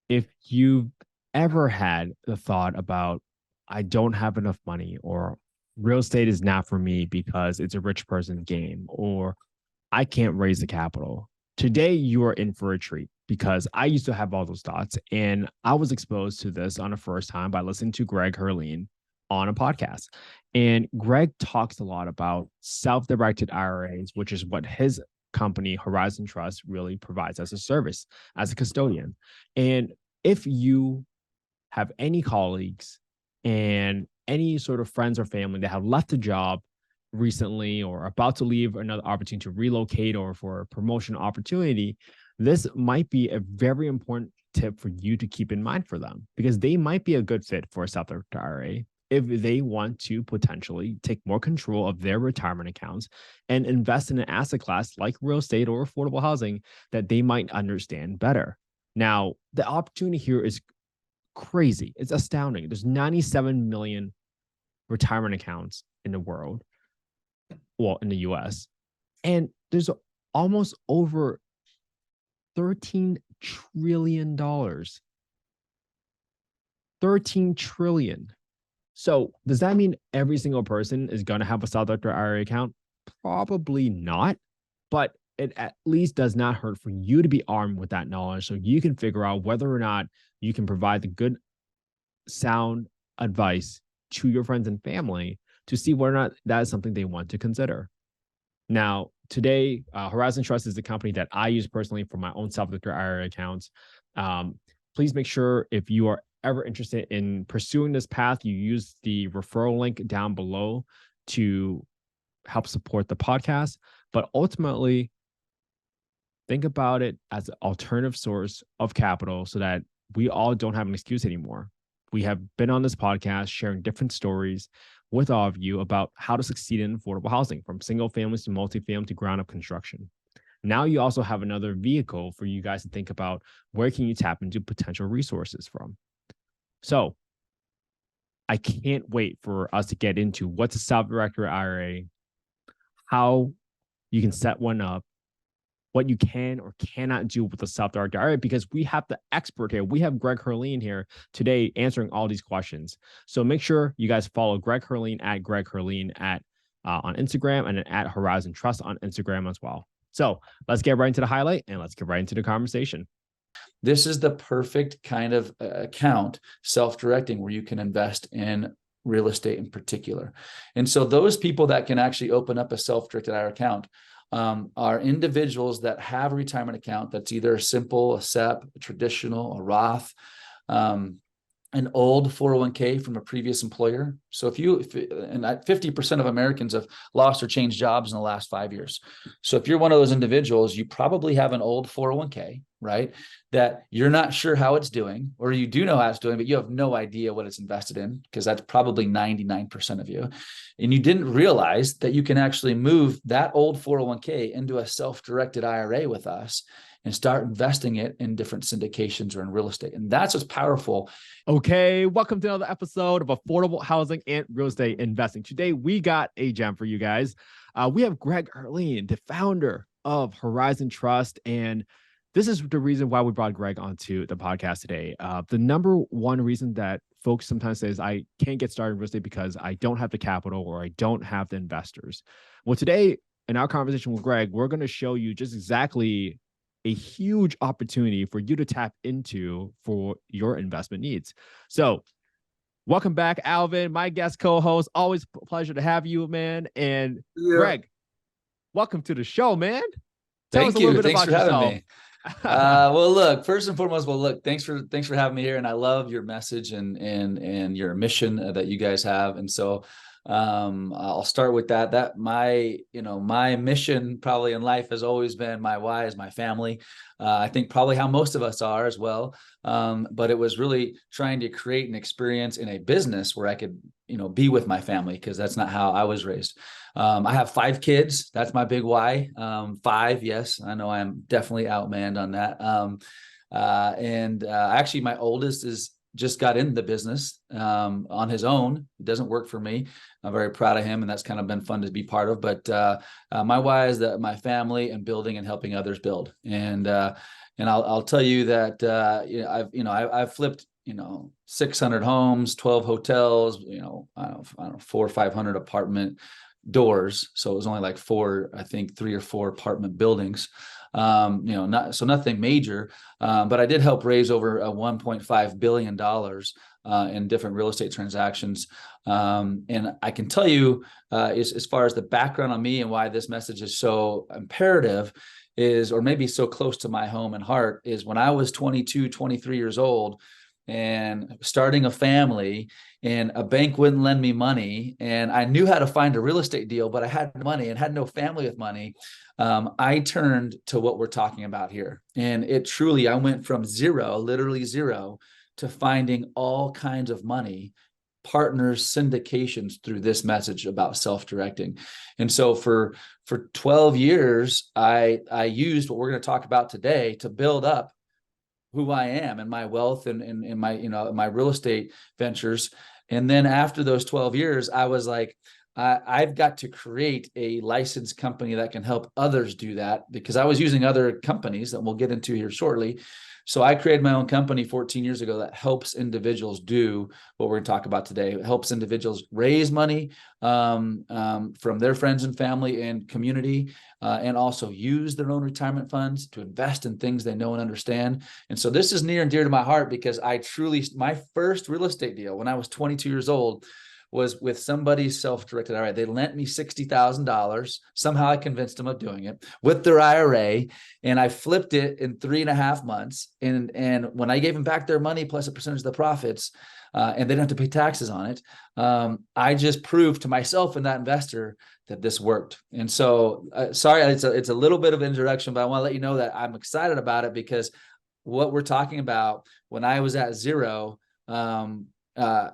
if you've ever had the thought about, I don't have enough money, or real estate is not for me because it's a rich person's game, or I can't raise the capital, today you are in for a treat, because I used to have all those thoughts. And I was exposed to this on the first time by listening to Greg Herlean on a podcast. And Greg talks a lot about self-directed IRAs, which is what his company, Horizon Trust, really provides as a service, as a custodian. And if you have any colleagues and any sort of friends or family that have left a job recently or about to leave another opportunity to relocate or for a promotion opportunity, this might be a very important tip for you to keep in mind for them, because they might be a good fit for a self-directed IRA if they want to potentially take more control of their retirement accounts and invest in an asset class like real estate or affordable housing that they might understand better. Now, the opportunity here is crazy. It's astounding. There's 97 million retirement accounts in the world, well, in the US, and there's almost over $13 trillion. 13 trillion. So does that mean every single person is going to have a self-directed IRA account? Probably not, but it at least does not hurt for you to be armed with that knowledge so you can figure out whether or not you can provide the good, sound advice to your friends and family to see whether or not that is something they want to consider. Now, today, Horizon Trust is the company that I use personally for my own self-directed IRA accounts. Please make sure, if you are ever interested in pursuing this path, you use the referral link down below to help support the podcast. But ultimately, think about it as an alternative source of capital so that we all don't have an excuse anymore. We have been on this podcast sharing different stories with all of you about how to succeed in affordable housing, from single families to multifamily to ground up construction. Now you also have another vehicle for you guys to think about, where can you tap into potential resources from. So I can't wait for us to get into what's a self-directed IRA, how you can set one up, what you can or cannot do with the self-directed IRA, because we have the expert here. We have Greg Herlean here today answering all these questions. So make sure you guys follow Greg Herlean at Greg Herlean on Instagram, and at Horizon Trust on Instagram as well. So let's get right into the highlight and let's get right into the conversation. This is the perfect kind of account, self-directing, where you can invest in real estate in particular. And so those people that can actually open up a self-directed IRA account are individuals that have a retirement account that's either a simple, a SEP, a traditional, a Roth, an old 401k from a previous employer. So if 50% of Americans have lost or changed jobs in the last 5 years. So if you're one of those individuals, you probably have an old 401k, right? That you're not sure how it's doing, or you do know how it's doing, but you have no idea what it's invested in, because that's probably 99% of you. And you didn't realize that you can actually move that old 401k into a self-directed IRA with us and start investing it in different syndications or in real estate. And that's what's powerful. Okay, welcome to another episode of Affordable Housing and Real Estate Investing. Today, we got a gem for you guys. We have Greg Herlean, the founder of Horizon Trust. And this is the reason why we brought Greg onto the podcast today. The number one reason that folks sometimes say is, I can't get started in real estate because I don't have the capital or I don't have the investors. Well, today in our conversation with Greg, we're going to show you just exactly a huge opportunity for you to tap into for your investment needs. So welcome back, Alvin, my guest co-host. Always a pleasure to have you, man. And Greg, welcome to the show, man. Tell us a little bit about yourself. Thanks for having me. Well, look, first and foremost, thanks for having me here. And I love your message and your mission that you guys have. And so I'll start with that my mission probably in life has always been, my why is my family. I think probably how most of us are as well. But it was really trying to create an experience in a business where I could, be with my family, because that's not how I was raised. I have 5 kids. That's my big why. 5. Yes, I know I'm definitely outmanned on that. Actually my oldest just got into the business on his own. It doesn't work for me. I'm very proud of him, and that's kind of been fun to be part of. But my why is that my family and building and helping others build. And And I'll tell you that, I've flipped, 600 homes, 12 hotels, I don't know, 400 or 500 apartment doors. So it was only like 3 or 4 apartment buildings. Nothing major, but I did help raise over $1.5 billion in different real estate transactions. And I can tell you, as far as the background on me and why this message is so imperative or maybe so close to my home and heart, is when I was 22, 23 years old and starting a family, and a bank wouldn't lend me money, and I knew how to find a real estate deal, but I had money and had no family with money. I turned to what we're talking about here. And I went from zero, literally zero, to finding all kinds of money, partners, syndications through this message about self-directing. And so for 12 years, I used what we're going to talk about today to build up who I am and my wealth and my, my real estate ventures. And then after those 12 years, I was like, I've got to create a licensed company that can help others do that, because I was using other companies that we'll get into here shortly. So I created my own company 14 years ago that helps individuals do what we're going to talk about today. It helps individuals raise money from their friends and family and community, and also use their own retirement funds to invest in things they know and understand. And so this is near and dear to my heart, because my first real estate deal when I was 22 years old was with somebody's self-directed IRA. They lent me $60,000. Somehow I convinced them of doing it with their IRA, and I flipped it in 3.5 months. And when I gave them back their money plus a percentage of the profits, and they didn't have to pay taxes on it, I just proved to myself and that investor that this worked. And so, sorry, it's a little bit of an introduction, but I want to let you know that I'm excited about it, because what we're talking about, when I was at zero,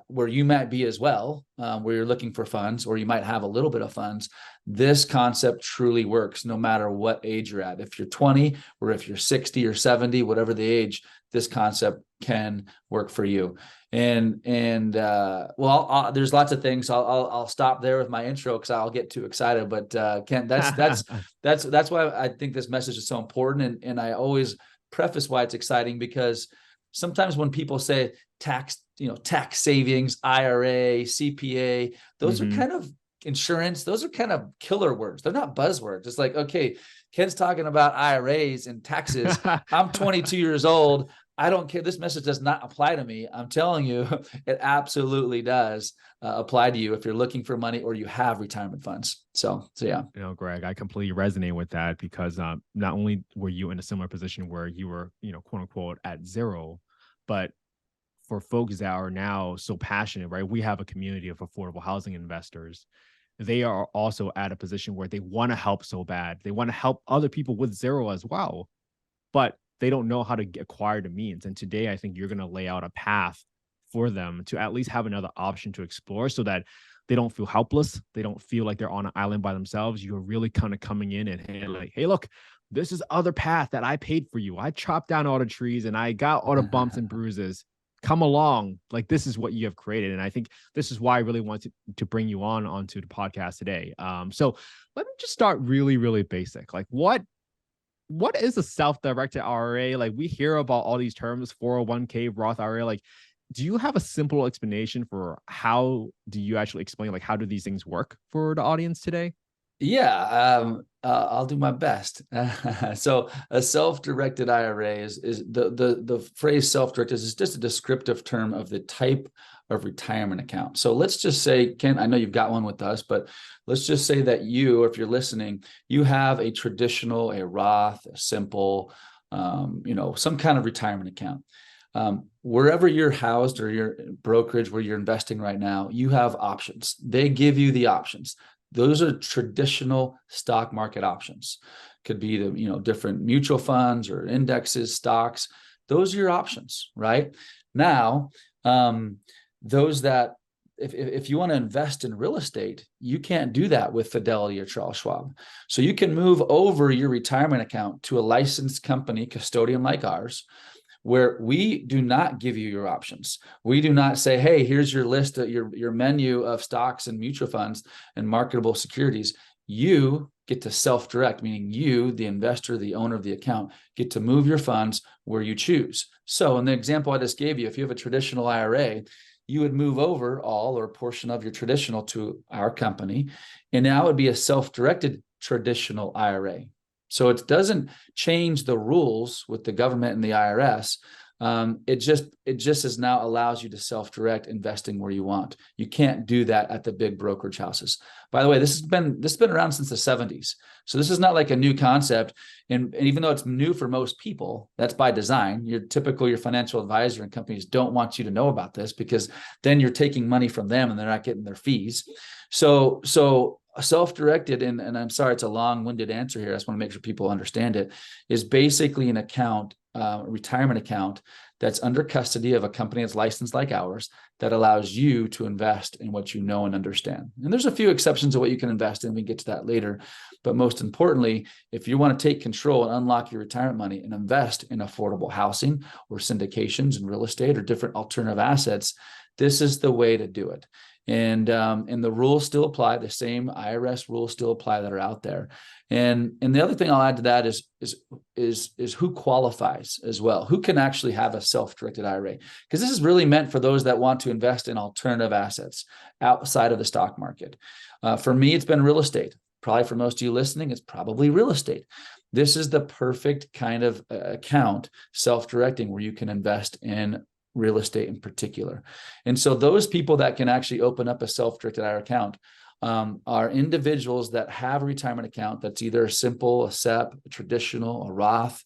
where you might be as well, where you're looking for funds, or you might have a little bit of funds, this concept truly works no matter what age you're at. If you're 20 or if you're 60 or 70, whatever the age, this concept can work for you. And there's lots of things. I'll stop there with my intro because I'll get too excited. But Ken, that's why I think this message is so important. And I always preface why it's exciting, because sometimes when people say tax savings, IRA, CPA, those are kind of insurance. Those are kind of killer words. They're not buzzwords. It's like, okay, Ken's talking about IRAs and taxes. I'm 22 years old. I don't care. This message does not apply to me. I'm telling you, it absolutely does apply to you if you're looking for money or you have retirement funds. So yeah. Greg, I completely resonate with that, because not only were you in a similar position where you were, quote unquote, at zero, but for folks that are now so passionate, right? We have a community of affordable housing investors. They are also at a position where they want to help so bad. They want to help other people with zero as well, but they don't know how to acquire the means. And today, I think you're going to lay out a path for them to at least have another option to explore, so that they don't feel helpless. They don't feel like they're on an island by themselves. You're really kind of coming in and like, hey, look, this is other path that I paid for you. I chopped down all the trees and I got all the bumps and bruises. Come along. Like, this is what you have created. And I think this is why I really wanted to bring you onto the podcast today. So let me just start really, really basic. Like, what is a self-directed IRA? Like, we hear about all these terms, 401k, Roth IRA. Like, do you have a simple explanation for how do you actually explain, like, how do these things work for the audience today? Yeah, I'll do my best. So a self-directed IRA is the phrase self-directed is just a descriptive term of the type of retirement account. So let's just say, Ken, I know you've got one with us, but let's just say that you, if you're listening, you have a traditional, a Roth, a simple, some kind of retirement account. Wherever you're housed or your brokerage where you're investing right now, you have options. They give you the options. Those are traditional stock market options. Could be the, different mutual funds or indexes, stocks. Those are your options, right? Now, those that, if you want to invest in real estate, you can't do that with Fidelity or Charles Schwab. So you can move over your retirement account to a licensed company, custodian like ours, where we do not give you your options. We do not say, hey, here's your list of your menu of stocks and mutual funds and marketable securities. you get to self-direct, meaning you, the investor, the owner of the account, get to move your funds where you choose. So in the example I just gave you, if you have a traditional IRA, you would move over all or a portion of your traditional to our company, and now it would be a self-directed traditional IRA. So it doesn't change the rules with the government and the IRS. It just is now allows you to self-direct investing where you want. You can't do that at the big brokerage houses. By the way, this has been around since the 70s. So this is not like a new concept. And even though it's new for most people, that's by design. Your financial advisor and companies don't want you to know about this, because then you're taking money from them and they're not getting their fees. So self-directed, and I'm sorry, it's a long-winded answer here, I just want to make sure people understand it, is basically an account, a retirement account that's under custody of a company that's licensed like ours, that allows you to invest in what you know and understand. And there's a few exceptions of what you can invest in. We get to that later. But most importantly, if you want to take control and unlock your retirement money and invest in affordable housing or syndications and real estate or different alternative assets, this is the way to do it. And the rules still apply. The same IRS rules still apply that are out there. And the other thing I'll add to that is who qualifies as well. Who can actually have a self-directed IRA? Because this is really meant for those that want to invest in alternative assets outside of the stock market. For me, it's been real estate. Probably for most of you listening, it's probably real estate. This is the perfect kind of account, self-directing, where you can invest in real estate in particular. And so those people that can actually open up a self-directed IRA account are individuals that have a retirement account that's either a simple, a SEP, a traditional, a Roth,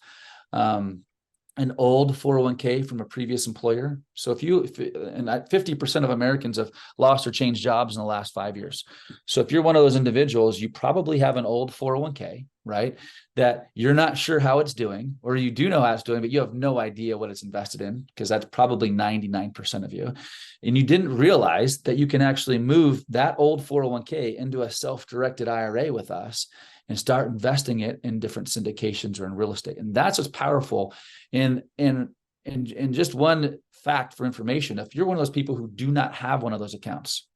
an old 401k from a previous employer. So if 50% of Americans have lost or changed jobs in the last 5 years. So if you're one of those individuals, you probably have an old 401k, right? That you're not sure how it's doing, or you do know how it's doing, but you have no idea what it's invested in, because that's probably 99% of you. And you didn't realize that you can actually move that old 401k into a self-directed IRA with us and start investing it in different syndications or in real estate. And that's what's powerful. And just one fact for information, if you're one of those people who do not have one of those accounts,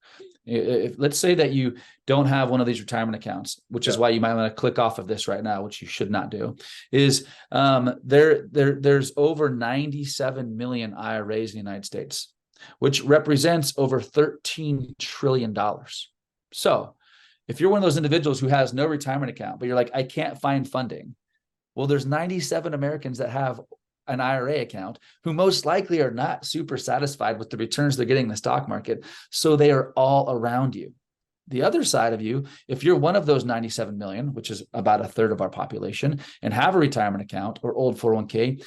if let's say that you don't have one of these retirement accounts, which is why you might want to click off of this right now, which you should not do, is there's over 97 million IRAs in the United States, which represents over $13 trillion. So if you're one of those individuals who has no retirement account, but you're like, I can't find funding. Well, there's 97 Americans that have an IRA account who most likely are not super satisfied with the returns they're getting in the stock market. So they are all around you. The other side of you, if you're one of those 97 million, which is about a third of our population, and have a retirement account or old 401k,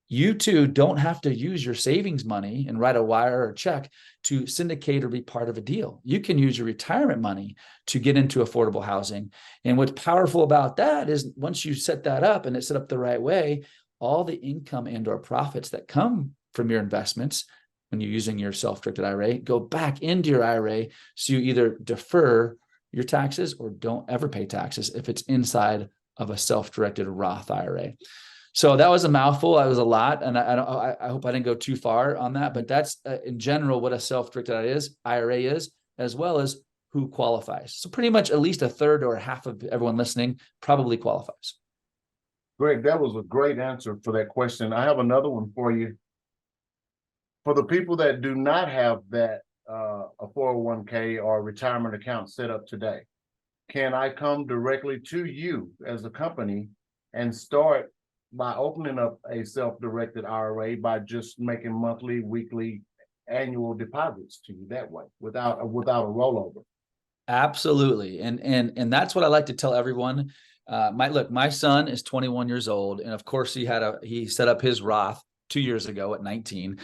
you too don't have to use your savings money and write a wire or check to syndicate or be part of a deal. You can use your retirement money to get into affordable housing. And what's powerful about that is once you set that up and it's set up the right way, all the income and or profits that come from your investments when you're using your self-directed IRA go back into your IRA. So you either defer your taxes or don't ever pay taxes if it's inside of a self-directed Roth IRA. So that was a mouthful. That was a lot. And I hope I didn't go too far on that, but that's in general what a self-directed IRA is, as well as who qualifies. So pretty much at least a third or half of everyone listening probably qualifies. Greg, that was a great answer for that question. I have another one for you. For the people that do not have that a 401k or retirement account set up today, can I come directly to you as a company and start by opening up a self-directed IRA by just making monthly, weekly, annual deposits to you that way without a rollover? Absolutely. And that's what I like to tell everyone. My son is 21 years old. And of course he set up his Roth 2 years ago at 19.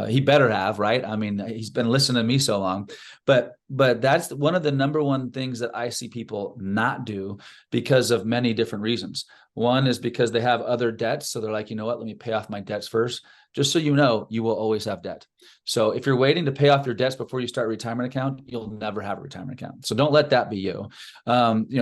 He better have, right? I mean, he's been listening to me so long, but that's one of the number one things that I see people not do because of many different reasons. One is because they have other debts. So they're like, you know what, let me pay off my debts first. Just so you know, you will always have debt. So if you're waiting to pay off your debts before you start a retirement account, you'll never have a retirement account. So don't let that be you.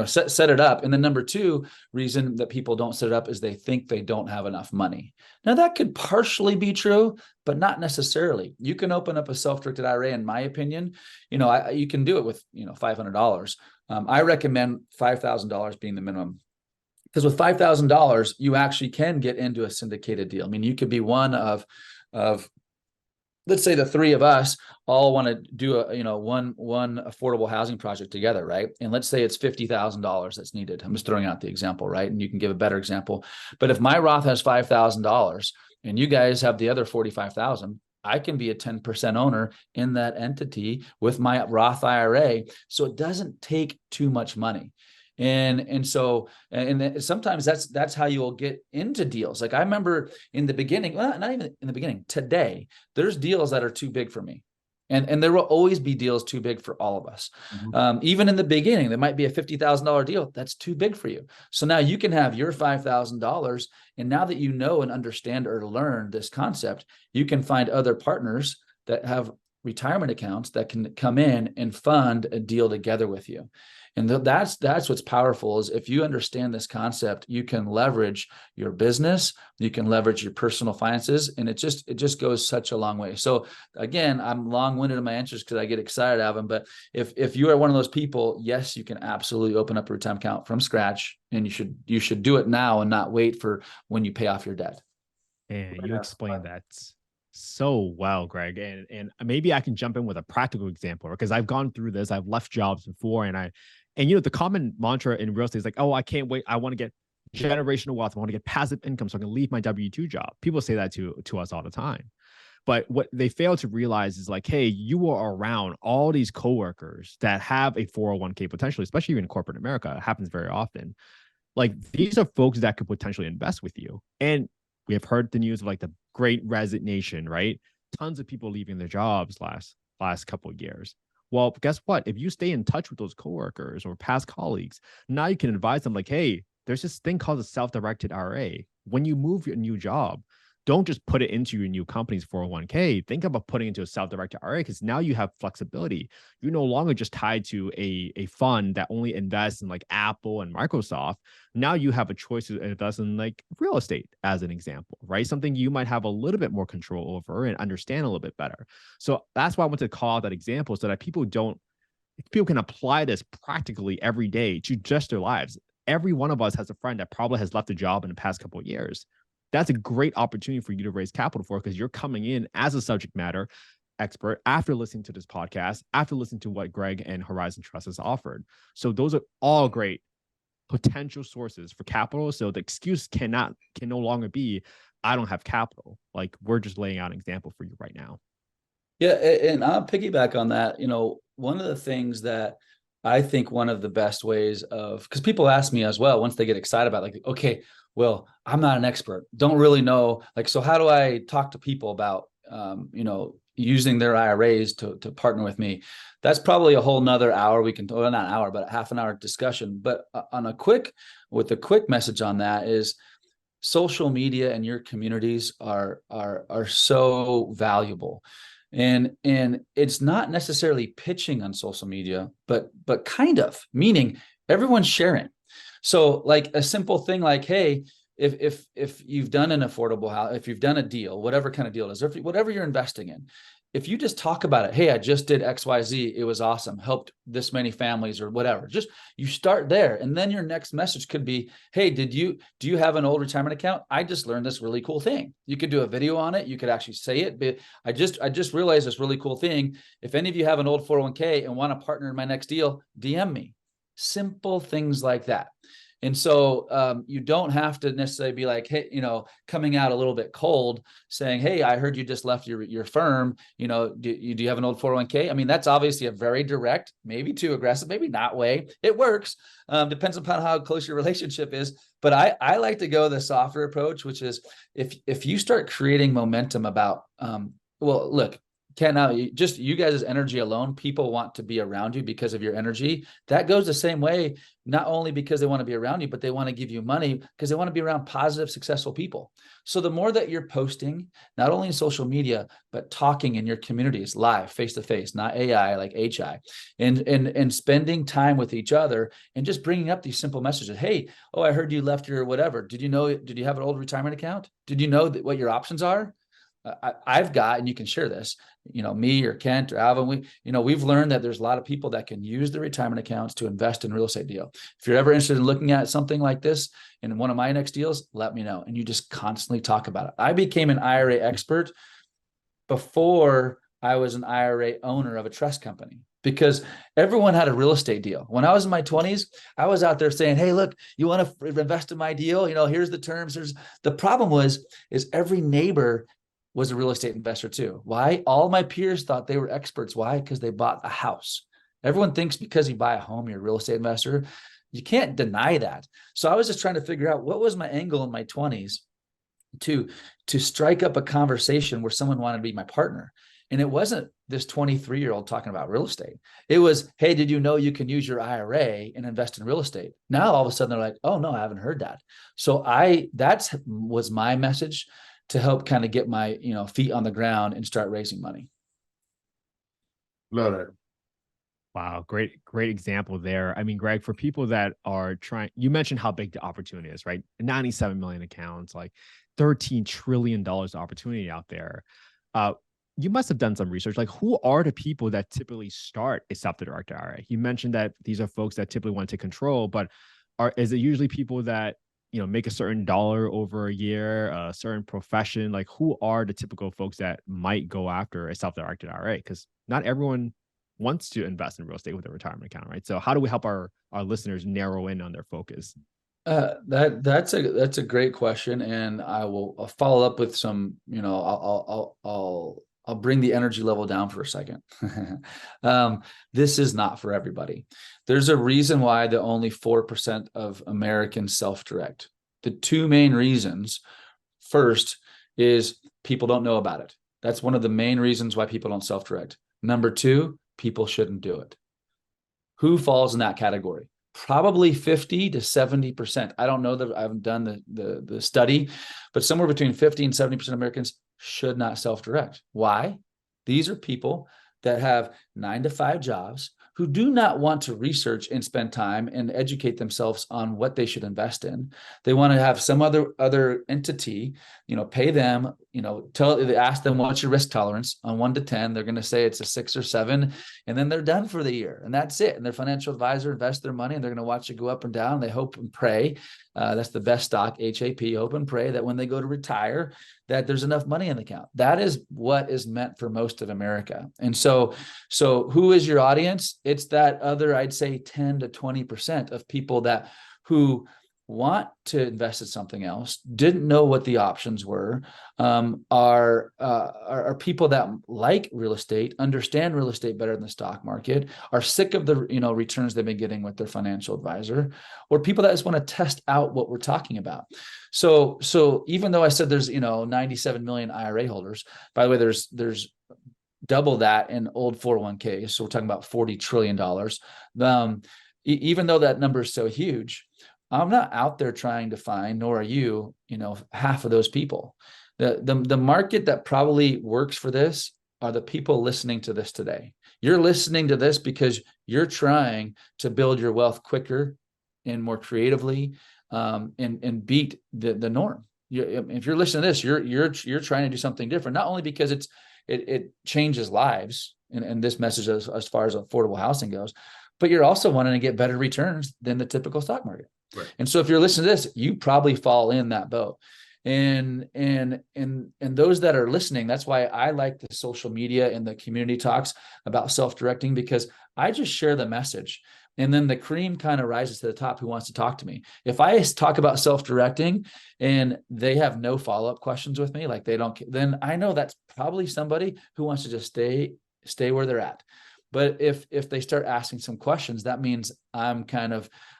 Set it up. And the number two reason that people don't set it up is they think they don't have enough money. Now that could partially be true, but not necessarily. You can open up a self-directed IRA, in my opinion. You can do it with $500 I recommend $5,000 being the minimum. Because with $5,000, you actually can get into a syndicated deal. I mean, you could be one of let's say the three of us all want to do one affordable housing project together, right? And let's say it's $50,000 that's needed. I'm just throwing out the example, right? And you can give a better example. But if my Roth has $5,000 and you guys have the other 45,000, I can be a 10% owner in that entity with my Roth IRA. So it doesn't take too much money. And so sometimes that's how you'll get into deals. Like I remember in the beginning, well, not even in the beginning, today, there's deals that are too big for me. And there will always be deals too big for all of us. Mm-hmm. Even in the beginning, there might be a $50,000 deal that's too big for you. So now you can have your $5,000. And now that you know and understand or learn this concept, you can find other partners that have retirement accounts that can come in and fund a deal together with you. And that's what's powerful is if you understand this concept, you can leverage your business, you can leverage your personal finances, and it just goes such a long way. So again, I'm long-winded in my answers because I get excited out of them. But if you are one of those people, yes, you can absolutely open up a retirement account from scratch, and you should do it now and not wait for when you pay off your debt. And you explained that so well, Greg. And maybe I can jump in with a practical example because I've gone through this. I've left jobs before, and the common mantra in real estate is like, oh, I can't wait. I want to get generational wealth. I want to get passive income so I can leave my W-2 job. People say that to us all the time. But what they fail to realize is like, hey, you are around all these coworkers that have a 401k potentially, especially in corporate America. It happens very often. Like these are folks that could potentially invest with you. And we have heard the news of like the great resignation, right? Tons of people leaving their jobs last couple of years. Well, guess what? If you stay in touch with those coworkers or past colleagues, now you can advise them like, hey, there's this thing called a self-directed IRA. When you move your new job, don't just put it into your new company's 401k. Think about putting it into a self-directed IRA because now you have flexibility. You're no longer just tied to a fund that only invests in like Apple and Microsoft. Now you have a choice to invest in like real estate as an example, right? Something you might have a little bit more control over and understand a little bit better. So that's why I want to call out that example so that people can apply this practically every day to just their lives. Every one of us has a friend that probably has left a job in the past couple of years. That's a great opportunity for you to raise capital for because you're coming in as a subject matter expert after listening to this podcast, after listening to what Greg and Horizon Trust has offered. So those are all great potential sources for capital. So the excuse can no longer be, I don't have capital. Like we're just laying out an example for you right now. Yeah. And I'll piggyback on that. One of the things that I think one of the best ways because people ask me as well, once they get excited about like, okay, well, I'm not an expert, don't really know. Like, so how do I talk to people about, using their IRAs to partner with me? That's probably a whole nother hour. We can, well, not an hour, but a half an hour discussion. But with a quick message on that is social media and your communities are so valuable. And it's not necessarily pitching on social media, but kind of meaning everyone's sharing. So like a simple thing like, hey, if you've done an affordable house, if you've done a deal, whatever kind of deal it is, or whatever you're investing in, if you just talk about it, hey, I just did XYZ, it was awesome, helped this many families or whatever, just you start there. And then your next message could be, hey, do you have an old retirement account? I just learned this really cool thing. You could do a video on it. You could actually say it, but I just realized this really cool thing. If any of you have an old 401k and want to partner in my next deal, DM me. Simple things like that. And so you don't have to necessarily be like, hey, coming out a little bit cold saying, hey, I heard you just left your firm. Do you have an old 401k? I mean, that's obviously a very direct, maybe too aggressive, maybe not way. It works. Depends upon how close your relationship is. But I like to go the softer approach, which is if you start creating momentum about, well, look, just you guys' energy alone, people want to be around you because of your energy. That goes the same way, not only because they want to be around you, but they want to give you money because they want to be around positive, successful people. So the more that you're posting, not only in social media, but talking in your communities live, face-to-face, not AI, like HI, and spending time with each other and just bringing up these simple messages. Hey, oh, I heard you left your whatever. Did you have an old retirement account? Did you know what your options are? I've got, and you can share this, me or Kent or Alvin, we've learned that there's a lot of people that can use the retirement accounts to invest in real estate deal. If you're ever interested in looking at something like this in one of my next deals, let me know. And you just constantly talk about it. I became an IRA expert before I was an IRA owner of a trust company, because everyone had a real estate deal. When I was in my 20s, I was out there saying, hey, look, you want to invest in my deal? Here's the terms. The problem is every neighbor was a real estate investor too. Why? All my peers thought they were experts. Why? Because they bought a house. Everyone thinks because you buy a home, you're a real estate investor. You can't deny that. So I was just trying to figure out what was my angle in my 20s to strike up a conversation where someone wanted to be my partner. And it wasn't this 23-year-old talking about real estate. It was, hey, did you know you can use your IRA and invest in real estate? Now, all of a sudden they're like, oh no, I haven't heard that. So that was my message to help kind of get my, feet on the ground and start raising money. Love it. Wow. Great example there. I mean, Greg, for people that are trying, you mentioned how big the opportunity is, right? 97 million accounts, like $13 trillion opportunity out there. You must have done some research. Like, who are the people that typically start a self-directed IRA? You mentioned that these are folks that typically want to take control, but is it usually people that, make a certain dollar over a year, a certain profession? Like, who are the typical folks that might go after a self-directed IRA? Because not everyone wants to invest in real estate with a retirement account, right? So how do we help our listeners narrow in on their focus? That's a great question. And I'll follow up with some, I'll bring the energy level down for a second. This is not for everybody. There's a reason why the only 4% of Americans self-direct. The two main reasons, first, is people don't know about it. That's one of the main reasons why people don't self-direct. Number two, people shouldn't do it. Who falls in that category? Probably 50 to 70%. I don't know that I haven't done the study, but somewhere between 50 and 70% of Americans should not self-direct. Why? These are people that have 9-to-5 jobs who do not want to research and spend time and educate themselves on what they should invest in. They want to have some other entity, pay them, ask them, what's your risk tolerance on 1 to 10? They're going to say it's a 6 or 7, and then they're done for the year, and that's it. And their financial advisor invests their money, and they're going to watch it go up and down. They hope and pray. That's the best stock, HAP, hope and pray that when they go to retire, that there's enough money in the account. That is what is meant for most of America. And so who is your audience? It's that other, I'd say 10 to 20% of people who want to invest in something else, didn't know what the options were, are people that like real estate, understand real estate better than the stock market, are sick of the returns they've been getting with their financial advisor, or people that just want to test out what we're talking about. So even though I said there's 97 million IRA holders, by the way, there's double that in old 401ks. So we're talking about $40 trillion. Even though that number is so huge, I'm not out there trying to find, nor are you, half of those people. The market that probably works for this are the people listening to this today. You're listening to this because you're trying to build your wealth quicker and more creatively, and beat the norm. If you're listening to this, you're trying to do something different, not only because it changes lives, and this message as far as affordable housing goes, but you're also wanting to get better returns than the typical stock market. Right. And so if you're listening to this, you probably fall in that boat. And those that are listening, that's why I like the social media and the community talks about self-directing, because I just share the message. And then the cream kind of rises to the top who wants to talk to me. If I talk about self-directing and they have no follow-up questions with me, like they don't, then I know that's probably somebody who wants to just stay where they're at. But if they start asking some questions, that means I'm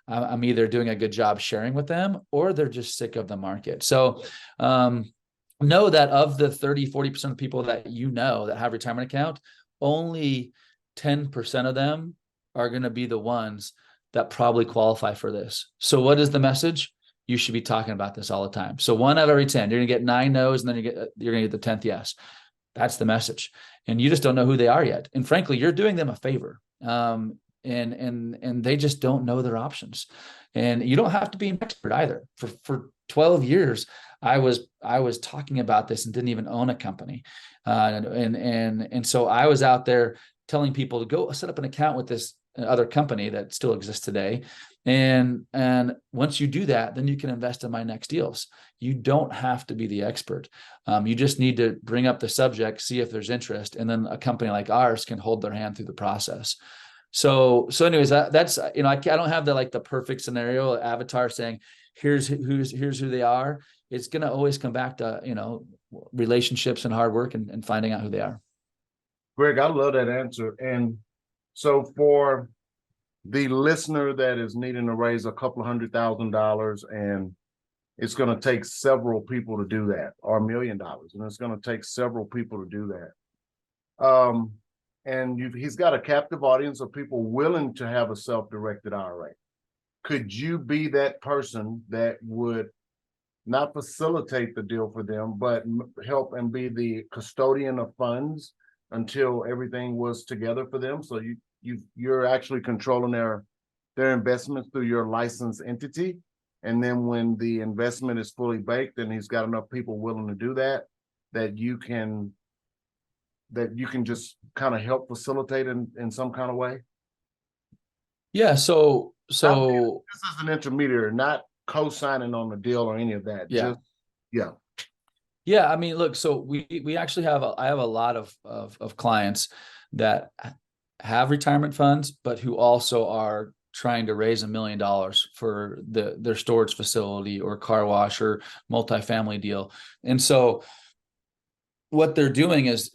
either doing a good job sharing with them, or they're just sick of the market. So know that of the 30-40% of people that that have retirement account, only 10% of them are going to be the ones that probably qualify for this. So what is the message? You should be talking about this all the time. So 1 out of every 10, you're going to get 9 no's, and then you're going to get the 10th yes. That's the message. And you just don't know who they are yet. And frankly, you're doing them a favor. and they just don't know their options. And you don't have to be an expert either. For 12 years, I was talking about this and didn't even own a company, and so I was out there telling people to go set up an account with this other company that still exists today. And once you do that, then you can invest in my next deals. You don't have to be the expert. You just need to bring up the subject, see if there's interest, and then a company like ours can hold their hand through the process. So anyways, that's, I don't have the perfect scenario avatar saying, here's who they are. It's going to always come back to, relationships and hard work and finding out who they are. Greg, I love that answer. And so for the listener that is needing to raise a couple of $100,000, and it's going to take several people to do that, or $1 million, and it's going to take several people to do that. And he's got a captive audience of people willing to have a self-directed IRA. Could you be that person that would not facilitate the deal for them, but help and be the custodian of funds until everything was together for them? So you're actually controlling their investments through your licensed entity. And then when the investment is fully baked and he's got enough people willing to do that, that you can just kind of help facilitate in some kind of way. Yeah. So this is an intermediary, not co-signing on the deal or any of that. Yeah. Yeah. I mean, look, so we actually I have a lot of clients that have retirement funds, but who also are trying to raise $1 million for their storage facility or car wash or multifamily deal. And so what they're doing is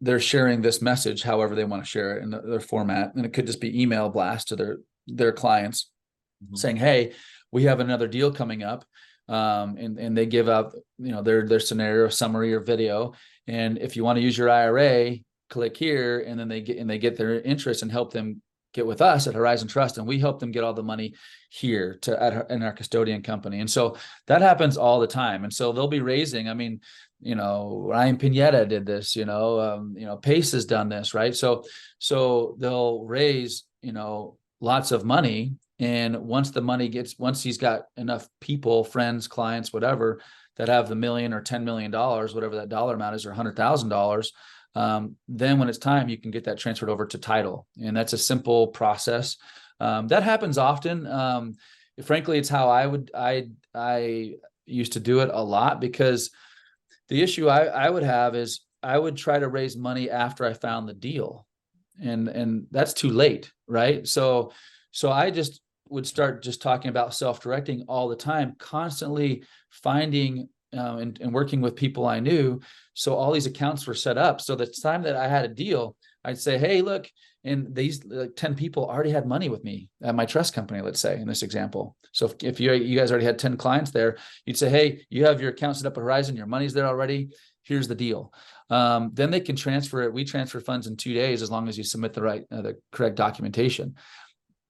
they're sharing this message however they want to share it in their format. And it could just be email blast to their clients saying, hey, we have another deal coming up. And they give out, their scenario summary or video. And if you want to use your IRA, click here, and then they get their interest and help them get with us at Horizon Trust, and we help them get all the money here in our custodian company. And so that happens all the time. And so they'll be raising, Ryan Pineda did this, Pace has done this, right? So they'll raise, lots of money. And once he's got enough people, friends, clients, whatever, that have the $1 million or $10 million, whatever that dollar amount is, or $100,000, then when it's time, you can get that transferred over to title. And that's a simple process. That happens often. Frankly, it's how I used to do it a lot, because the issue I would have is I would try to raise money after I found the deal, and that's too late, right? So I just would start just talking about self-directing all the time, constantly finding and working with people I knew. So all these accounts were set up. So the time that I had a deal, I'd say, hey, look, and these 10 people already had money with me at my trust company, let's say, in this example. So if you guys already had 10 clients there, you'd say, hey, you have your account set up at Horizon, your money's there already. Here's the deal. Then they can transfer it. We transfer funds in 2 days, as long as you submit the correct documentation.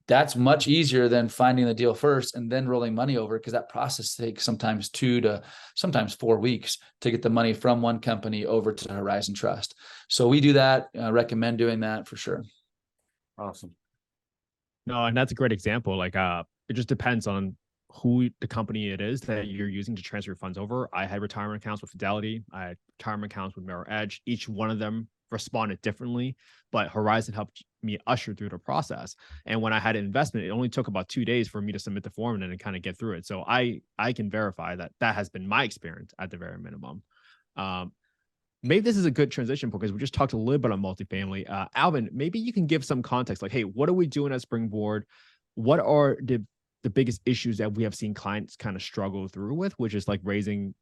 That's much easier than finding the deal first and then rolling money over, because that process takes sometimes 2 to sometimes 4 weeks to get the money from one company over to Horizon Trust. So we do that. I recommend doing that for sure. Awesome. No, and that's a great example. It just depends on who the company it is that you're using to transfer your funds over. I had retirement accounts with Fidelity. I had retirement accounts with Mirror Edge. Each one of them responded differently, but Horizon helped me usher through the process. And when I had an investment, it only took about 2 days for me to submit the form and then kind of get through it. So I can verify that has been my experience at the very minimum. Maybe this is a good transition, because we just talked a little bit on multifamily. Alvin, maybe you can give some context, like, hey, what are we doing at Springboard? What are the biggest issues that we have seen clients kind of struggle through with, which is like raising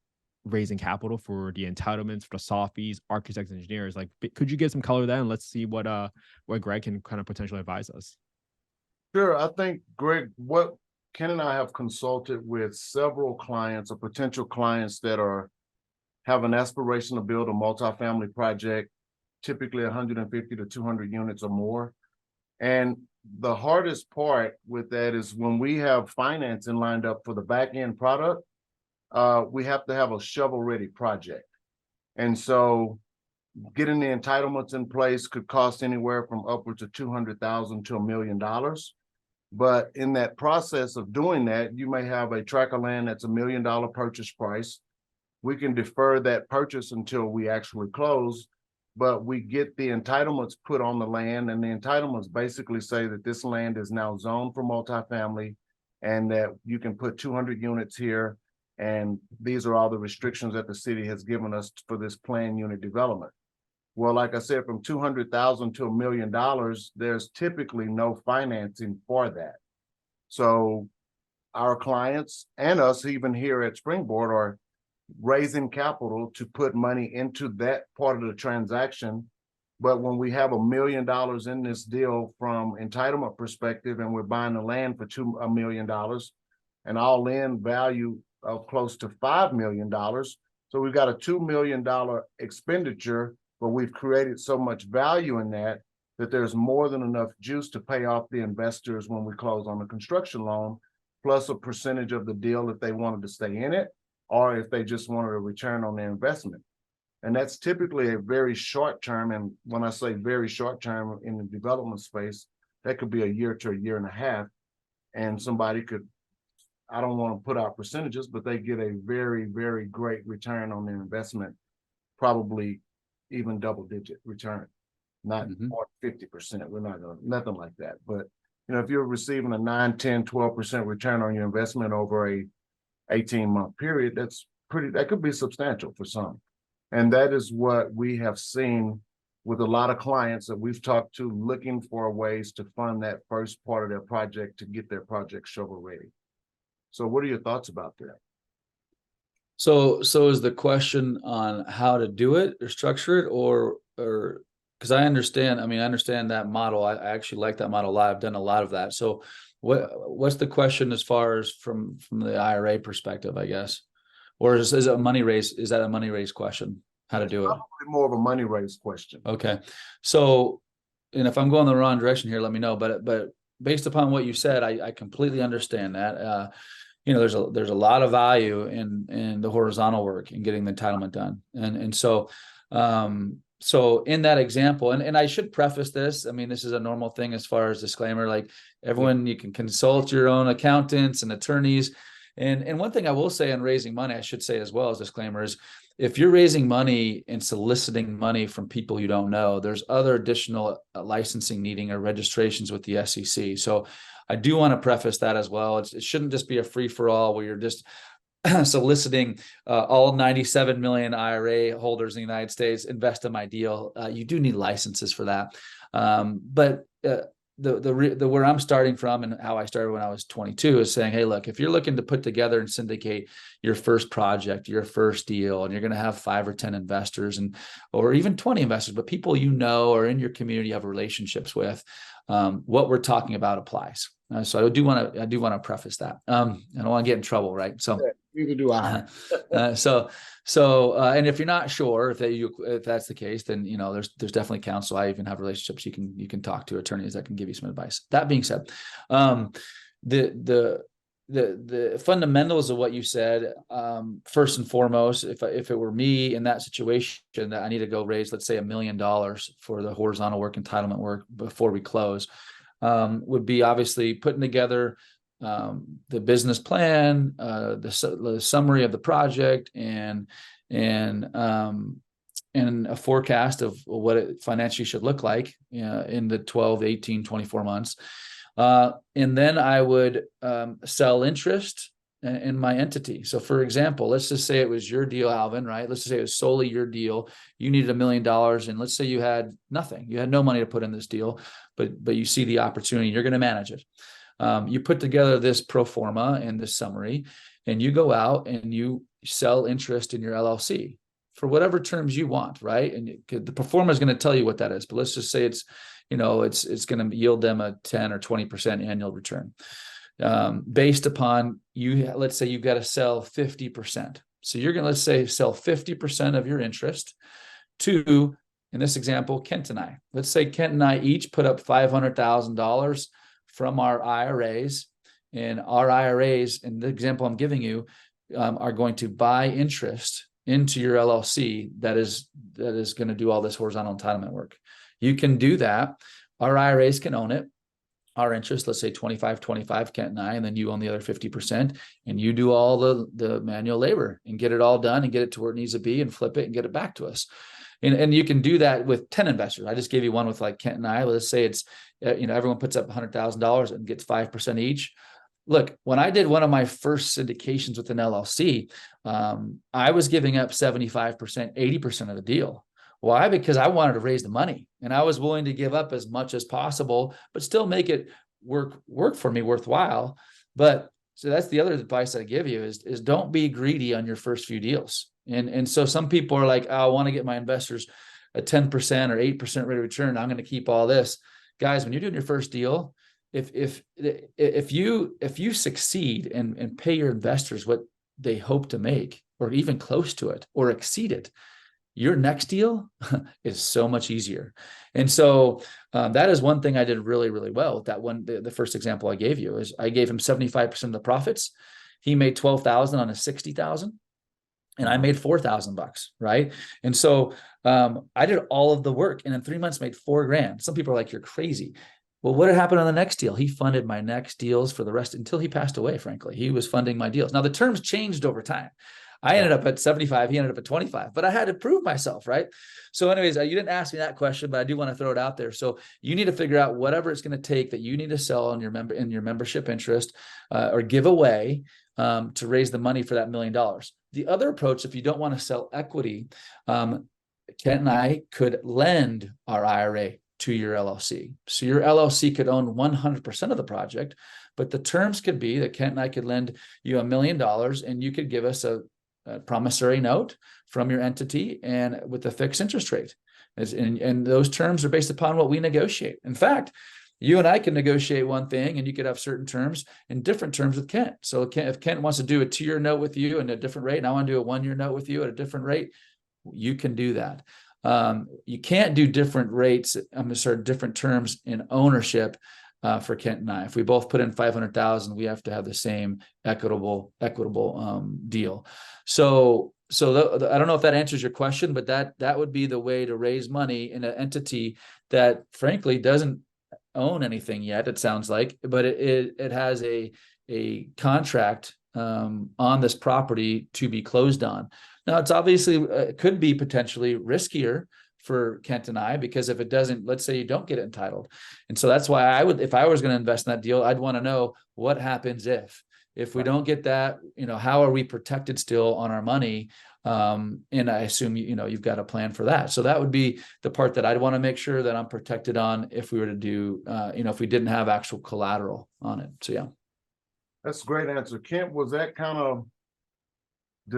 capital for the entitlements, for the softies, architects, engineers? Like, could you give some color there, and let's see what Greg can kind of potentially advise us? Sure. I think, Greg, what Ken and I have consulted with several clients or potential clients that have an aspiration to build a multifamily project, typically 150 to 200 units or more. And the hardest part with that is when we have financing lined up for the back end product, we have to have a shovel ready project. And so getting the entitlements in place could cost anywhere from upwards of $200,000 to $1 million. But in that process of doing that, you may have a tract of land that's $1 million purchase price. We can defer that purchase until we actually close, but we get the entitlements put on the land, and the entitlements basically say that this land is now zoned for multifamily and that you can put 200 units here. And these are all the restrictions that the city has given us for this planned unit development. Well, like I said, from $200,000 to $1 million, there's typically no financing for that. So our clients and us, even here at Springboard, are raising capital to put money into that part of the transaction. But when we have $1 million in this deal from entitlement perspective, and we're buying the land for $1 million, an all-in value of close to $5 million. So we've got a $2 million expenditure, but we've created so much value in that there's more than enough juice to pay off the investors when we close on the construction loan, plus a percentage of the deal if they wanted to stay in it, or if they just wanted a return on their investment. And that's typically a very short term. And when I say very short term in the development space, that could be a year to a year and a half. And somebody could, I don't want to put out percentages, but they get a very, very great return on their investment, probably even double-digit return, not more 50%. We're not going to, nothing like that. But, you know, if you're receiving a 9, 10, 12% return on your investment over a 18-month period, that's pretty, that could be substantial for some. And that is what we have seen with a lot of clients that we've talked to, looking for ways to fund that first part of their project to get their project shovel ready. So what are your thoughts about that? So is the question on how to do it or structure it, or because I understand that model. I actually like that model a lot. I've done a lot of that. So what's the question as far as from the IRA perspective, I guess? Or is it a money raise? Is that a money raise question? How to do it? Probably more of a money raise question. Okay. So, and if I'm going the wrong direction here, let me know. But based upon what you said, I completely understand that. You know, there's a lot of value in the horizontal work and getting the entitlement done. And so in that example, and I should preface this, I mean, this is a normal thing as far as disclaimer, like everyone, you can consult your own accountants and attorneys. And one thing I will say on raising money, I should say as well as disclaimer, is if you're raising money and soliciting money from people you don't know, there's other additional licensing needing or registrations with the SEC. So I do want to preface that as well. It shouldn't just be a free for all where you're just soliciting all 97 million IRA holders in the United States invest in my deal. You do need licenses for that. But where I'm starting from and how I started when I was 22 is saying, hey, look, if you're looking to put together and syndicate your first project, your first deal, and you're going to have 5 or 10 investors or even 20 investors, but people you know or in your community have relationships with, what we're talking about applies. So I do want to preface that. I don't want to get in trouble, right? So you can do and if you're not sure if that's the case, then you know there's definitely counsel. I even have relationships you can talk to, attorneys that can give you some advice. That being said, the fundamentals of what you said, first and foremost, if it were me in that situation that I need to go raise, let's say $1 million for the horizontal work, entitlement work before we close, would be obviously putting together the business plan, the summary of the project, and a forecast of what it financially should look like in the 12, 18, 24 months. And then I would sell interest in my entity. So for example, let's just say it was your deal, Alvin, right? Let's just say it was solely your deal. You needed $1 million. And let's say you had nothing. You had no money to put in this deal, but you see the opportunity, you're going to manage it. You put together this pro forma and this summary, and you go out and you sell interest in your LLC for whatever terms you want, right? And the pro forma is going to tell you what that is. But let's just say it's going to yield them a 10 or 20% annual return. Based upon let's say you've got to sell 50%. So you're going to, let's say, sell 50% of your interest to, in this example, Kent and I. Let's say Kent and I each put up $500,000 from our IRAs, and our IRAs, in the example I'm giving you, are going to buy interest into your LLC that is going to do all this horizontal entitlement work. You can do that. Our IRAs can own it. Our interest, let's say 25, Kent and I, and then you own the other 50%, and you do all the manual labor and get it all done and get it to where it needs to be and flip it and get it back to us. And you can do that with 10 investors. I just gave you one with like Kent and I. Let's say it's, everyone puts up $100,000 and gets 5% each. Look, when I did one of my first syndications with an LLC, I was giving up 75%, 80% of the deal. Why? Because I wanted to raise the money, and I was willing to give up as much as possible, but still make it work for me, worthwhile. But so that's the other advice I give you is don't be greedy on your first few deals. And so some people are like, oh, I want to get my investors a 10% or 8% rate of return. I'm going to keep all this. Guys, when you're doing your first deal, if you succeed and pay your investors what they hope to make, or even close to it, or exceed it, your next deal is so much easier. And so that is one thing I did really, really well with that one. The first example I gave you is I gave him 75% of the profits. He made 12,000 on a 60,000, and I made $4,000, right? And so I did all of the work, and in 3 months made $4,000. Some people are like, you're crazy. Well, what had happened on the next deal? He funded my next deals for the rest until he passed away, frankly. He was funding my deals. Now, the terms changed over time. I ended up at 75, he ended up at 25, but I had to prove myself, right? So anyways, you didn't ask me that question, but I do want to throw it out there. So you need to figure out whatever it's going to take that you need to sell in your membership interest or give away to raise the money for that $1 million. The other approach, if you don't want to sell equity, Kent and I could lend our IRA to your LLC. So your LLC could own 100% of the project, but the terms could be that Kent and I could lend you $1 million, and you could give us a promissory note from your entity and with a fixed interest rate. And those terms are based upon what we negotiate. In fact, you and I can negotiate one thing, and you could have certain terms and different terms with Kent. So if Kent wants to do a 2-year note with you at a different rate, and I want to do a 1-year note with you at a different rate, you can do that. You can't do different rates, different terms in ownership for Kent and I. If we both put in 500,000, we have to have the same equitable deal. So I don't know if that answers your question, but that would be the way to raise money in an entity that frankly doesn't own anything yet, it sounds like, but it has a contract on this property to be closed on. Now, it's obviously it could be potentially riskier for Kent and I, because if it doesn't, let's say you don't get it entitled. And so that's why if I was going to invest in that deal, I'd want to know what happens if we don't get that, how are we protected still on our money? And I assume, you've got a plan for that. So that would be the part that I'd want to make sure that I'm protected on if we were to do, if we didn't have actual collateral on it. So, yeah. That's a great answer. Kent, did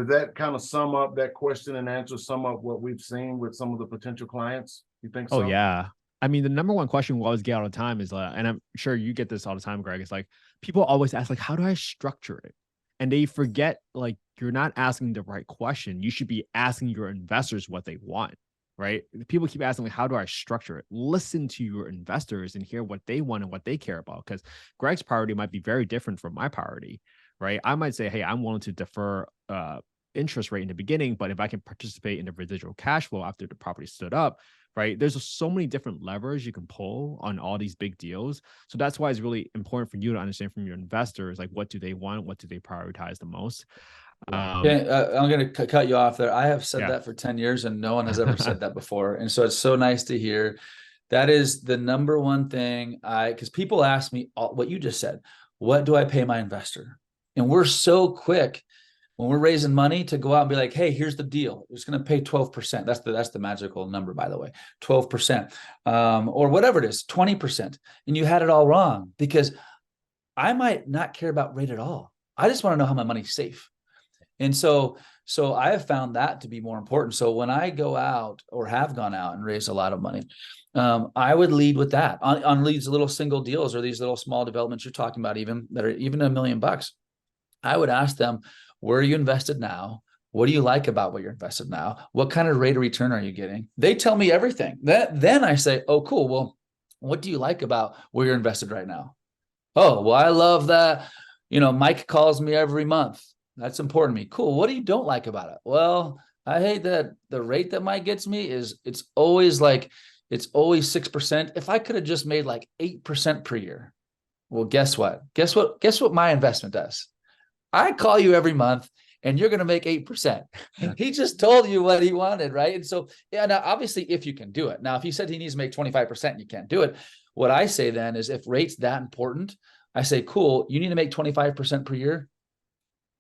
that kind of sum up that question and answer, sum up what we've seen with some of the potential clients? You think so? Oh, yeah. I mean, the number one question we always get all the time is, and I'm sure you get this all the time, Greg, it's like, people always ask, like, how do I structure it? And they forget, like, you're not asking the right question. You should be asking your investors what they want, right? People keep asking, like, how do I structure it? Listen to your investors and hear what they want and what they care about. Because Greg's priority might be very different from my priority, right? I might say, hey, I'm willing to defer interest rate in the beginning, but if I can participate in the residual cash flow after the property stood up, right? There's so many different levers you can pull on all these big deals. So that's why it's really important for you to understand from your investors, like, what do they want? What do they prioritize the most? I'm going to cut you off there. I have said that for 10 years and no one has ever said that before. And so it's so nice to hear. That is the number one thing because people ask me what you just said, what do I pay my investor? And we're so quick when we're raising money to go out and be like, hey, here's the deal. It's going to pay 12%. That's the magical number, by the way, 12%, or whatever it is, 20%. And you had it all wrong, because I might not care about rate at all. I just want to know how my money's safe. And so I have found that to be more important. So when I go out or have gone out and raised a lot of money, I would lead with that on these little single deals or these little small developments you're talking about, even that are even $1 million. I would ask them, where are you invested now? What do you like about what you're invested now? What kind of rate of return are you getting? They tell me everything. Then I say, oh, cool. Well, what do you like about where you're invested right now? Oh, well, I love that. Mike calls me every month. That's important to me. Cool. What do you don't like about it? Well, I hate that the rate that Mike gets me is it's always 6%. If I could have just made like 8% per year. Well, guess what? Guess what my investment does? I call you every month and you're going to make 8%. He just told you what he wanted, right? And so, yeah, now obviously if you can do it. Now, if he said he needs to make 25% and you can't do it, what I say then is if rate's that important, I say, cool, you need to make 25% per year.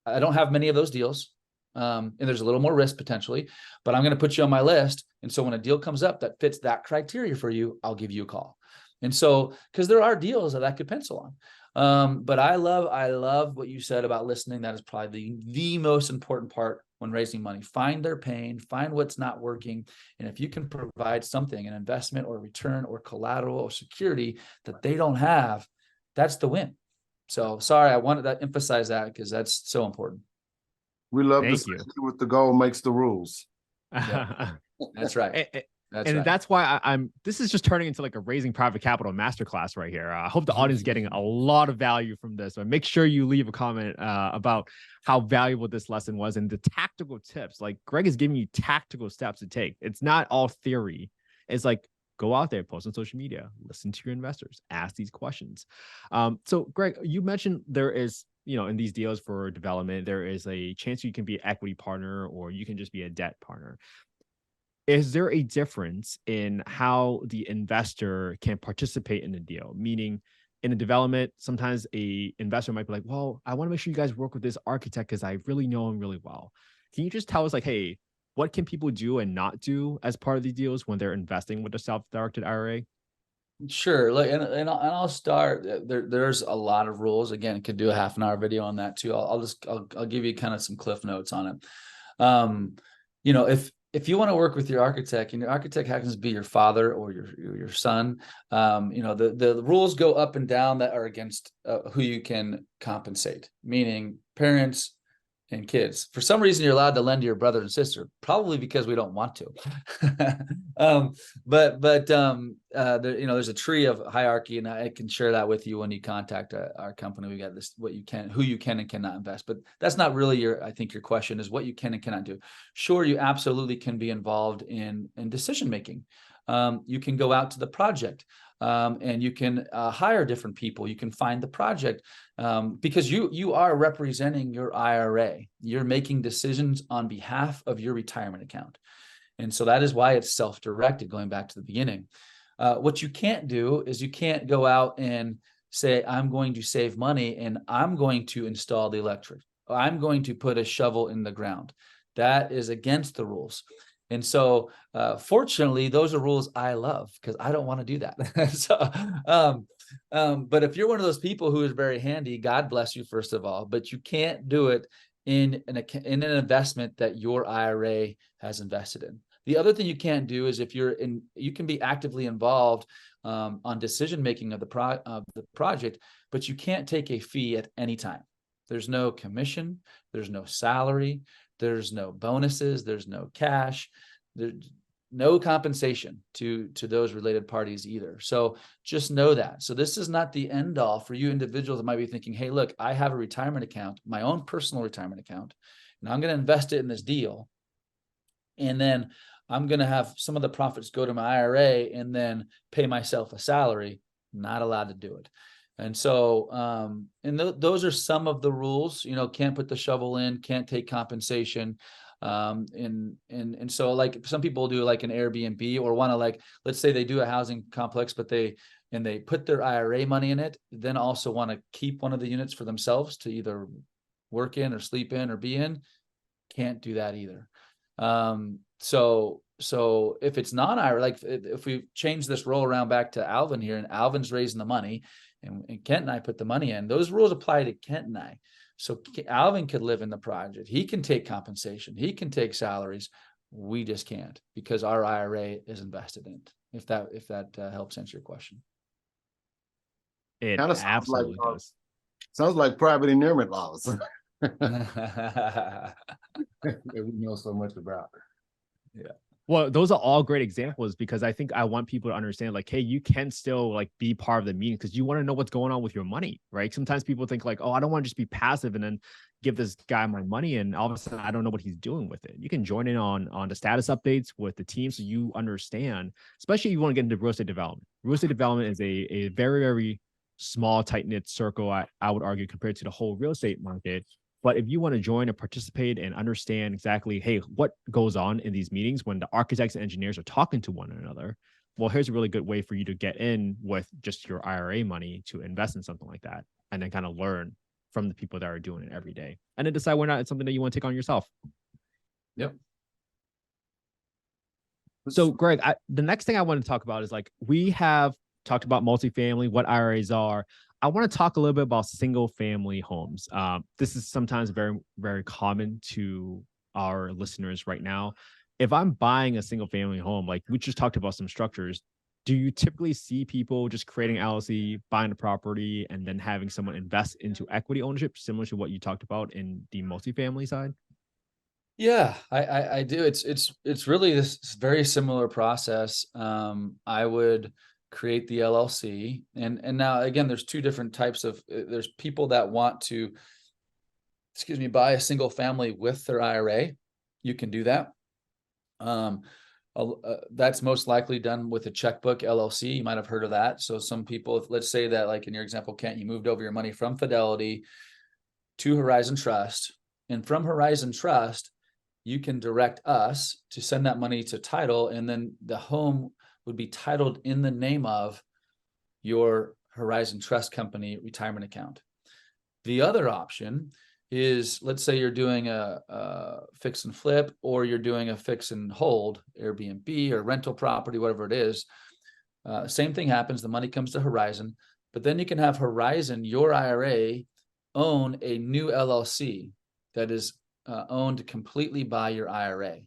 I don't have many of those deals. And there's a little more risk potentially, but I'm going to put you on my list. And so when a deal comes up that fits that criteria for you, I'll give you a call. And so, because there are deals that I could pencil on. But I love what you said about listening. That is probably the most important part when raising money. Find their pain, find what's not working. And if you can provide something, an investment or return or collateral or security that they don't have, that's the win. So sorry, I wanted to emphasize that because that's so important. We love Thank to you. say with the goal makes the rules. Yeah. That's right. That's why I'm. This is just turning into like a raising private capital masterclass right here. I hope the audience is getting a lot of value from this. So make sure you leave a comment about how valuable this lesson was and the tactical tips. Like Greg is giving you tactical steps to take. It's not all theory. It's like go out there, post on social media, listen to your investors, ask these questions. So Greg, you mentioned there is, in these deals for development, there is a chance you can be an equity partner or you can just be a debt partner. Is there a difference in how the investor can participate in the deal? Meaning in a development, sometimes a investor might be like, well, I want to make sure you guys work with this architect because I really know him really well. Can you just tell us like, hey, what can people do and not do as part of these deals when they're investing with a self-directed IRA? Sure. Look, and I'll start. There's a lot of rules. Again, could do a half an hour video on that too. I'll give you kind of some cliff notes on it. If you want to work with your architect and your architect happens to be your father or your son, the rules go up and down that are against who you can compensate, meaning parents and kids. For some reason, you're allowed to lend to your brother and sister, probably because we don't want to. There's a tree of hierarchy, and I can share that with you when you contact our company. We got this, who you can and cannot invest, but that's not really I think your question is what you can and cannot do. Sure, you absolutely can be involved in decision making. You can go out to the project. And you can hire different people. You can find the project because you are representing your IRA. You're making decisions on behalf of your retirement account. And so that is why it's self-directed, going back to the beginning. What you can't do is you can't go out and say, I'm going to save money and I'm going to install the electric. I'm going to put a shovel in the ground. That is against the rules. And so, fortunately, those are rules I love because I don't want to do that. But if you're one of those people who is very handy, God bless you, first of all, but you can't do it in an investment that your IRA has invested in. The other thing you can't do is you can be actively involved on decision-making of the project, but you can't take a fee at any time. There's no commission, there's no salary, there's no bonuses, there's no cash, there's no compensation to those related parties either. So just know that. So this is not the end all for you individuals that might be thinking, hey, look, I have a retirement account, my own personal retirement account, and I'm going to invest it in this deal. And then I'm going to have some of the profits go to my IRA and then pay myself a salary. Not allowed to do it. And so, those are some of the rules, can't put the shovel in, can't take compensation. And so like some people do like an Airbnb or want to let's say they do a housing complex, but they put their IRA money in it, then also want to keep one of the units for themselves to either work in or sleep in or be in. Can't do that either. So if it's non-IRA, if we change this role around back to Alvin here and Alvin's raising the money, and Kent and I put the money in, those rules apply to Kent and I. So Alvin could live in the project. He can take compensation. He can take salaries. We just can't because our IRA is invested in it. If that helps answer your question. It absolutely does. Sounds like private inurement laws that we know so much about. Yeah. Well, those are all great examples because I think I want people to understand, like, hey, you can still like be part of the meeting because you want to know what's going on with your money, right? Sometimes people think like, oh, I don't want to just be passive and then give this guy my money and all of a sudden I don't know what he's doing with it. You can join in on the status updates with the team so you understand, especially if you want to get into real estate development. Real estate development is a very, very small, tight-knit circle, I would argue, compared to the whole real estate market. But if you want to join and participate and understand exactly, hey, what goes on in these meetings when the architects and engineers are talking to one another, well, here's a really good way for you to get in with just your IRA money to invest in something like that and then kind of learn from the people that are doing it every day and then decide whether or not it's something that you want to take on yourself. Yep. So, Greg, the next thing I want to talk about is like we have talked about multifamily, what IRAs are. I want to talk a little bit about single family homes. This is sometimes very, very common to our listeners right now. If I'm buying a single family home, like we just talked about some structures, do you typically see people just creating LLC, buying the property, and then having someone invest into equity ownership, similar to what you talked about in the multifamily side? Yeah, I do. It's really this very similar process. I would create the LLC, and now again, there's two different types of. There's people that want to, buy a single family with their IRA. You can do that. That's most likely done with a checkbook LLC. You might have heard of that. So some people, if, let's say that, like in your example, Kent, you moved over your money from Fidelity to Horizon Trust, and from Horizon Trust, you can direct us to send that money to title, and then the home would be titled in the name of your Horizon Trust Company retirement account. The other option is, let's say you're doing a fix and flip, or you're doing a fix and hold, Airbnb or rental property, whatever it is. Same thing happens. The money comes to Horizon, but then you can have Horizon, your IRA, own a new LLC that is owned completely by your IRA.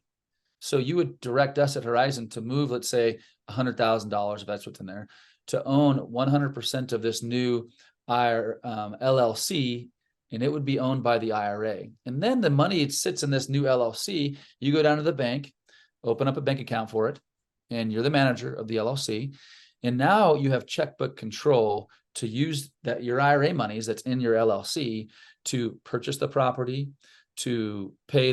So you would direct us at Horizon to move, let's say $100,000, if that's what's in there, to own 100% of this new LLC, and it would be owned by the IRA. And then the money sits in this new LLC. You go down to the bank, open up a bank account for it, and you're the manager of the LLC. And now you have checkbook control to use that your IRA monies that's in your LLC to purchase the property, to pay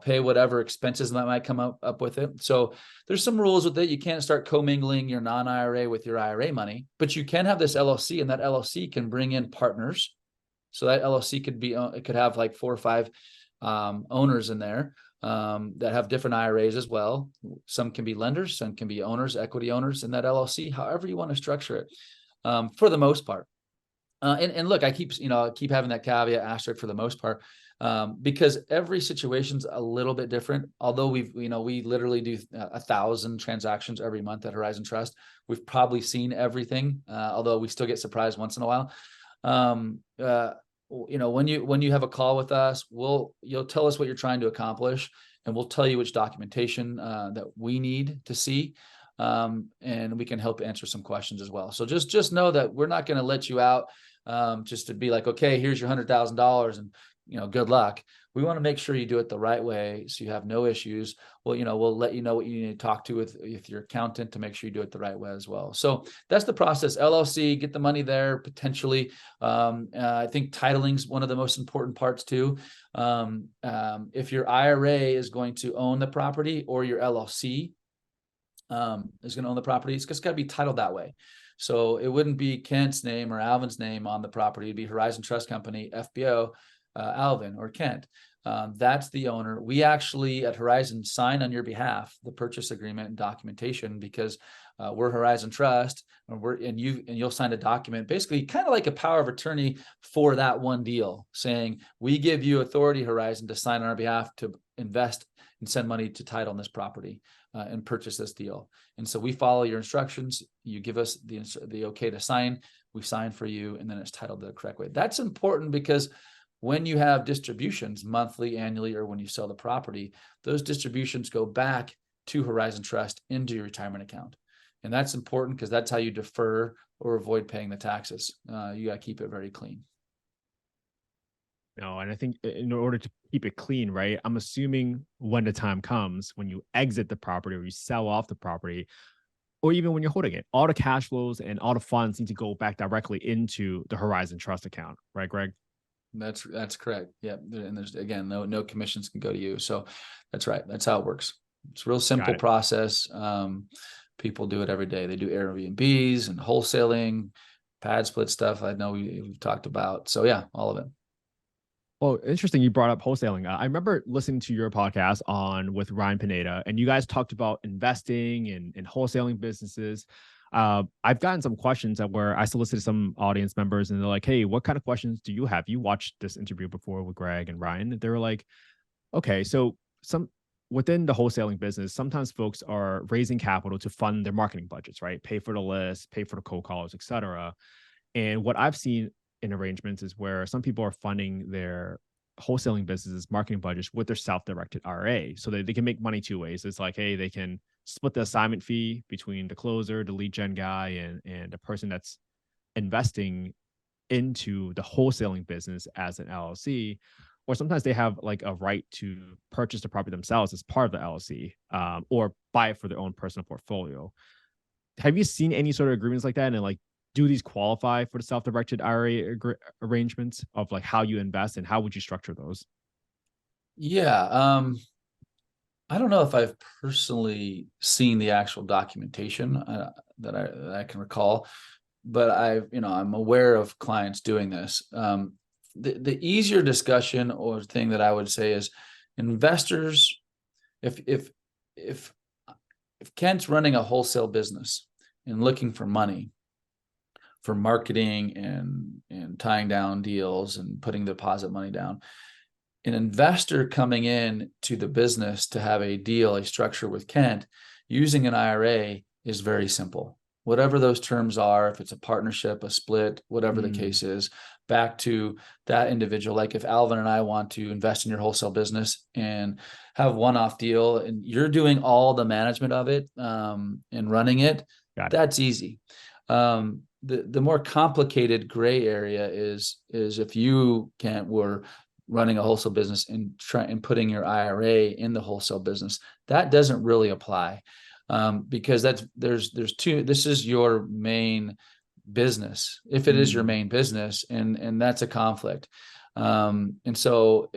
pay whatever expenses that might come up with it. So there's some rules with it. You can't start commingling your non-IRA with your IRA money, but you can have this LLC, and that LLC can bring in partners. So that LLC it could have like 4 or 5 owners in there that have different IRAs as well. Some can be lenders, some can be owners, equity owners in that LLC, however you want to structure it, for the most part. And look, I keep having that caveat asterisk for the most part, because every situation's a little bit different. Although we literally do 1,000 transactions every month at Horizon Trust. We've probably seen everything, although we still get surprised once in a while. When you have a call with us, you'll tell us what you're trying to accomplish, and we'll tell you which documentation that we need to see. And we can help answer some questions as well. So just know that we're not going to let you out just to be like, okay, here's your $100,000 and good luck. We want to make sure you do it the right way so you have no issues. Well, we'll let you know what you need to talk to with your accountant to make sure you do it the right way as well. So that's the process. LLC, get the money there potentially. I think titling is one of the most important parts too. If your IRA is going to own the property, or your LLC is going to own the property, it's just got to be titled that way. So it wouldn't be Kent's name or Alvin's name on the property. It'd be Horizon Trust Company, FBO, Alvin or Kent. That's the owner. We actually at Horizon sign on your behalf the purchase agreement and documentation, because we're Horizon Trust, and you'll sign a document, basically kind of like a power of attorney for that one deal, saying we give you authority, Horizon, to sign on our behalf to invest and send money to title on this property and purchase this deal. And so we follow your instructions. You give us the okay to sign. We sign for you, and then it's titled the correct way. That's important because when you have distributions monthly, annually, or when you sell the property, those distributions go back to Horizon Trust into your retirement account. And that's important because that's how you defer or avoid paying the taxes. You got to keep it very clean. No, and I think in order to keep it clean, right? I'm assuming when the time comes, when you exit the property or you sell off the property, or even when you're holding it, all the cash flows and all the funds need to go back directly into the Horizon Trust account, right, Greg? That's correct. Yeah. And there's, again, no commissions can go to you. So that's right. That's how it works. It's a real simple process. People do it every day. They do Airbnbs and wholesaling, pad split stuff. I know we've talked about. So yeah, all of it. Oh, interesting. You brought up wholesaling. I remember listening to your podcast on with Ryan Pineda, and you guys talked about investing and wholesaling businesses. I've gotten some questions that where I solicited some audience members, and they're like, "Hey, what kind of questions do you have?" You watched this interview before with Greg and Ryan. They were like, "Okay, so some within the wholesaling business, sometimes folks are raising capital to fund their marketing budgets, right? Pay for the list, pay for the cold callers, etc." And what I've seen in arrangements is where some people are funding their wholesaling businesses marketing budgets with their self-directed IRA so that they can make money two ways. It's like, hey, they can split the assignment fee between the closer, the lead gen guy, and the person that's investing into the wholesaling business as an LLC. Or sometimes they have like a right to purchase the property themselves as part of the LLC, or buy it for their own personal portfolio. Have you seen any sort of agreements like that? And like, do these qualify for the self-directed IRA arrangements of like how you invest, and how would you structure those? Yeah. I don't know if I've personally seen the actual documentation that I can recall, but I'm aware of clients doing this. The easier discussion or thing that I would say is investors, if Kent's running a wholesale business and looking for money for marketing and tying down deals and putting deposit money down, an investor coming in to the business to have a deal, a structure with Kent using an IRA is very simple. Whatever those terms are, if it's a partnership, a split, whatever the case is, back to that individual. Like if Alvin and I want to invest in your wholesale business and have one-off deal, and you're doing all the management of it and running it, that's easy. The more complicated gray area is if you were running a wholesale business and putting your IRA in the wholesale business, that doesn't really apply. Because there's two, this is your main business, if it is your main business, and that's a conflict. And so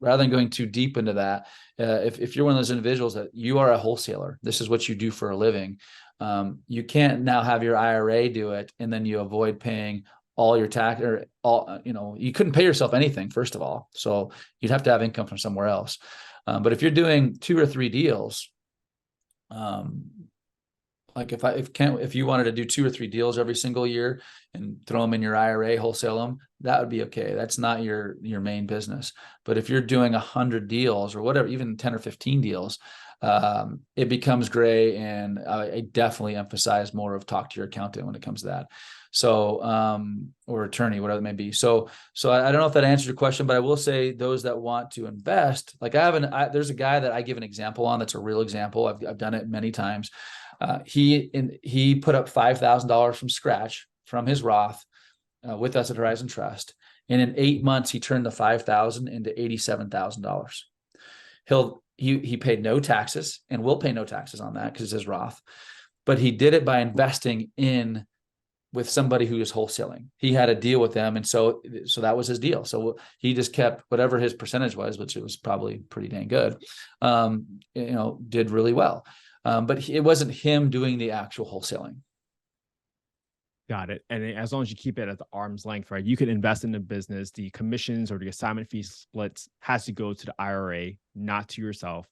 rather than going too deep into that, if you're one of those individuals that you are a wholesaler, this is what you do for a living, you can't now have your IRA do it and then you avoid paying all your tax or all, you couldn't pay yourself anything, first of all. So you'd have to have income from somewhere else. But if you're doing 2 or 3 deals, like if you wanted to do 2 or 3 deals every single year and throw them in your IRA, wholesale them, that would be okay. That's not your main business. But if you're doing 100 deals or whatever, even 10 or 15 deals, it becomes gray. And I definitely emphasize more of talk to your accountant when it comes to that. So, or attorney, whatever it may be. So I don't know if that answers your question, but I will say those that want to invest, like there's a guy that I give an example on. That's a real example. I've done it many times. He put up $5,000 from scratch from his Roth with us at Horizon Trust. And in 8 months, he turned the $5,000 into $87,000. He paid no taxes and will pay no taxes on that because it's his Roth, but he did it by investing in with somebody who is wholesaling. He had a deal with them. And so that was his deal. So he just kept whatever his percentage was, which it was probably pretty dang good, did really well. But it wasn't him doing the actual wholesaling. Got it. And as long as you keep it at the arm's length, right? You can invest in the business. The commissions or the assignment fee splits has to go to the IRA, not to yourself.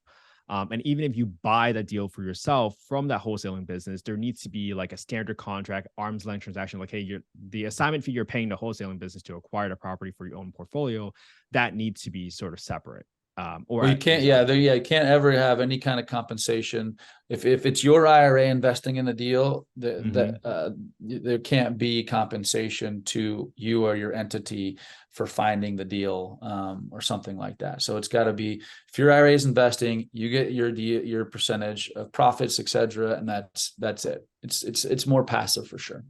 And even if you buy the deal for yourself from that wholesaling business, there needs to be like a standard contract, arm's length transaction. Like, hey, the assignment fee you're paying the wholesaling business to acquire the property for your own portfolio, that needs to be sort of separate. Or you can't, you can't ever have any kind of compensation if it's your IRA investing in the deal. There can't be compensation to you or your entity for finding the deal or something like that. So it's got to be, if your IRA is investing, you get your percentage of profits, etc., and that's it. It's more passive for sure.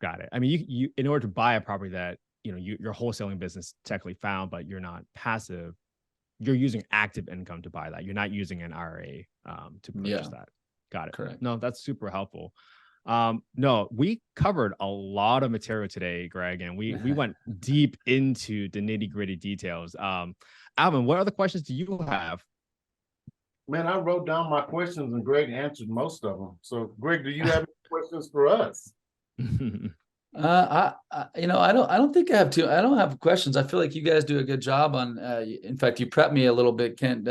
Got it. I mean, you in order to buy a property that your wholesaling business technically found, but you're not passive. You're using active income to buy that. You're not using an IRA to purchase that. Got it. Correct. No, that's super helpful. No, we covered a lot of material today, Greg, and we went deep into the nitty-gritty details. Alvin, what other questions do you have? Man, I wrote down my questions and Greg answered most of them. So, Greg, do you have any questions for us? I don't think I have to. I don't have questions. I feel like you guys do a good job on. In fact, you prepped me a little bit, Kent.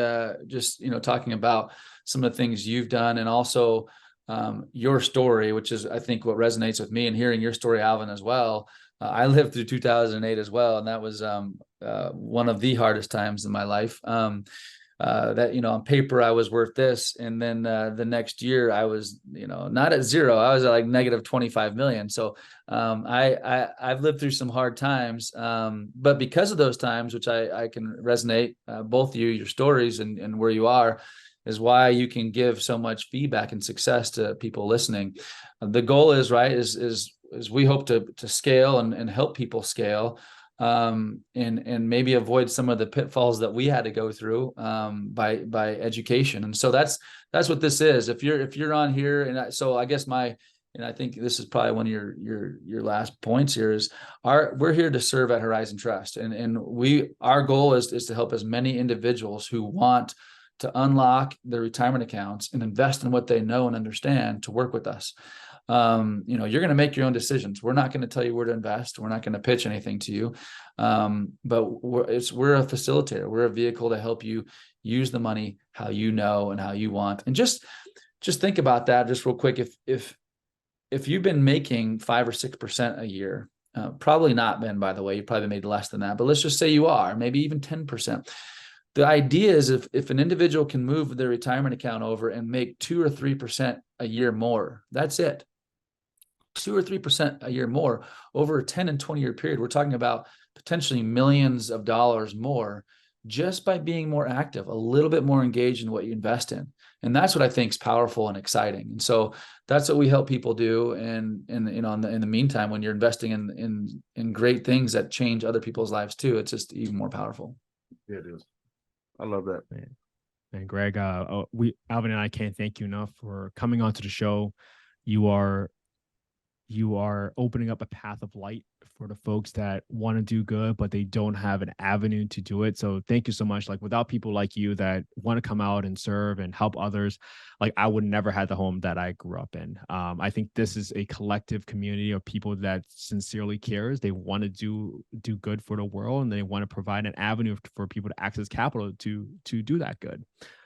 Just talking about some of the things you've done, and also your story, which is I think what resonates with me, and hearing your story, Alvin, as well. I lived through 2008 as well, and that was one of the hardest times in my life. That on paper I was worth this, and then the next year I was not at zero, I was at like negative 25 million. So I've lived through some hard times, but because of those times, which I can resonate, both your stories and where you are, is why you can give so much feedback and success to people listening. The goal is we hope to scale and help people scale, and maybe avoid some of the pitfalls that we had to go through by education. And so that's what this is. If you're on here, and I guess and I think this is probably one of your last points here is we're here to serve at Horizon Trust, and our goal is to help as many individuals who want to unlock their retirement accounts and invest in what they know and understand to work with us. You're going to make your own decisions. We're not going to tell you where to invest. We're not going to pitch anything to you. But we're a facilitator. We're a vehicle to help you use the money how you know and how you want. And just think about that just real quick. If you've been making 5 or 6% a year, probably not been, by the way, you probably made less than that, but let's just say you are, maybe even 10%. The idea is if an individual can move their retirement account over and make 2 or 3% a year more, that's it. 2 or 3% a year more over a 10 and 20 year period. We're talking about potentially millions of dollars more just by being more active, a little bit more engaged in what you invest in. And that's what I think is powerful and exciting. And so that's what we help people do. And in the meantime, when you're investing in great things that change other people's lives too, it's just even more powerful. Yeah, it is. I love that. And Greg, Alvin and I can't thank you enough for coming onto the show. You are opening up a path of light for the folks that want to do good, but they don't have an avenue to do it. So thank you so much. Like, without people like you that want to come out and serve and help others, like, I would never have the home that I grew up in. I think this is a collective community of people that sincerely cares. They want to do good for the world, and they want to provide an avenue for people to access capital to do that good.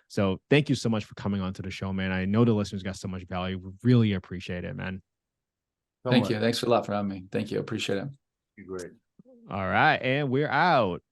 So thank you so much for coming onto the show, man. I know the listeners got so much value. We really appreciate it, man. Thank you. Thanks a lot for having me. Thank you. Appreciate it. You're great. All right. And we're out.